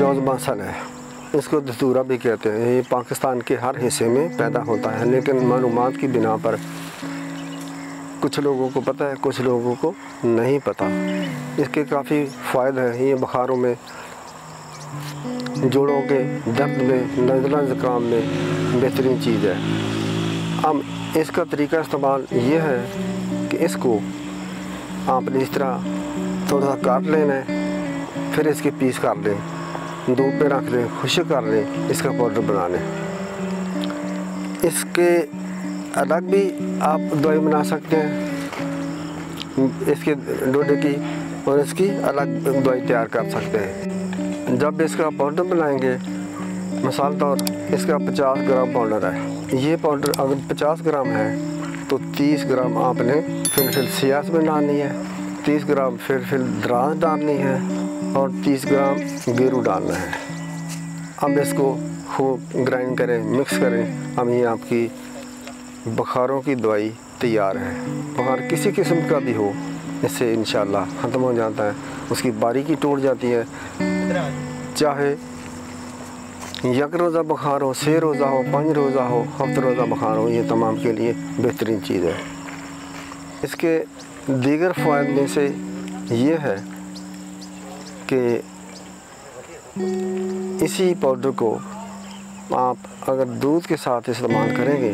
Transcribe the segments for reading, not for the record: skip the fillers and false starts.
जौज़ मासल है, इसको धतूरा भी कहते हैं। ये पाकिस्तान के हर हिस्से में पैदा होता है, लेकिन मालूमात की बिना पर कुछ लोगों को पता है, कुछ लोगों को नहीं पता। इसके काफ़ी फ़ायदे हैं। ये बुखारों में, जोड़ों के दर्द में, नज़ला ज़ुकाम में बेहतरीन चीज़ है। अब इसका तरीका इस्तेमाल ये है कि इसको आपने इस तरह थोड़ा सा काट लेना है, फिर इसके पीस कर लें, धूप पे रख लें, खुश्क कर लें, इसका पाउडर बना लें। इसके अलग भी आप दवाई बना सकते हैं, इसके डोडे की, और इसकी अलग दवाई तैयार कर सकते हैं। जब इसका पाउडर बनाएंगे, मिसाल तौर इसका 50 ग्राम पाउडर है। ये पाउडर अगर 50 ग्राम है तो 30 ग्राम आपने फिलफिल सियास में डालनी है, 30 ग्राम फिलफिल दराज डालनी है और 30 ग्राम गेरू डालना है। अब इसको खूब ग्राइंड करें, मिक्स करें। अब ये आपकी बुखारों की दवाई तैयार है। बुखार किसी किस्म का भी हो, इससे इंशाल्लाह ख़त्म हो जाता है, उसकी बारीकी टूट जाती है। चाहे 1 रोज़ा बुखार हो, 6 रोज़ा हो, 5 रोज़ा हो, 7 रोज़ा बुखार हो, ये तमाम के लिए बेहतरीन चीज़ है। इसके दीगर फ़ायदे में से ये है कि इसी पाउडर को आप अगर दूध के साथ इस्तेमाल करेंगे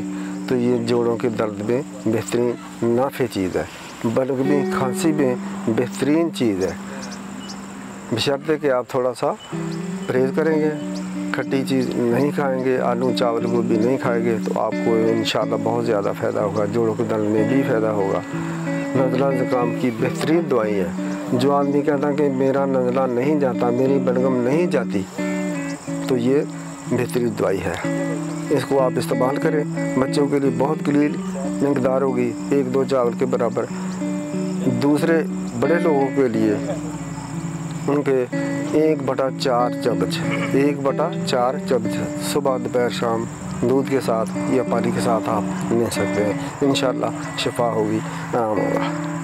तो ये जोड़ों के दर्द में बेहतरीन नाफे चीज़ है, बलगमी खांसी में बेहतरीन चीज़ है, बशर्ते कि आप थोड़ा सा परहेज़ करेंगे, खट्टी चीज़ नहीं खाएंगे, आलू चावल गोभी नहीं खाएंगे, तो आपको इंशाल्लाह बहुत ज़्यादा फ़ायदा होगा। जोड़ों के दर्द में भी फ़ायदा होगा। नज़ला ज़ुकाम की बेहतरीन दवाई है। जो आदमी कहता है कि मेरा नज़ला नहीं जाता, मेरी बलगम नहीं जाती, तो ये बेहतरीन दवाई है। इसको आप इस्तेमाल करें। बच्चों के लिए बहुत कलील मकदार होगी, 1-2 चावल के बराबर। दूसरे बड़े लोगों के लिए उनके 1/4 चम्मच, 1/4 चम्मच सुबह, दोपहर, शाम दूध के साथ या पानी के साथ आप ले सकते हैं। इंशाल्लाह शिफा होगी, आराम होगा।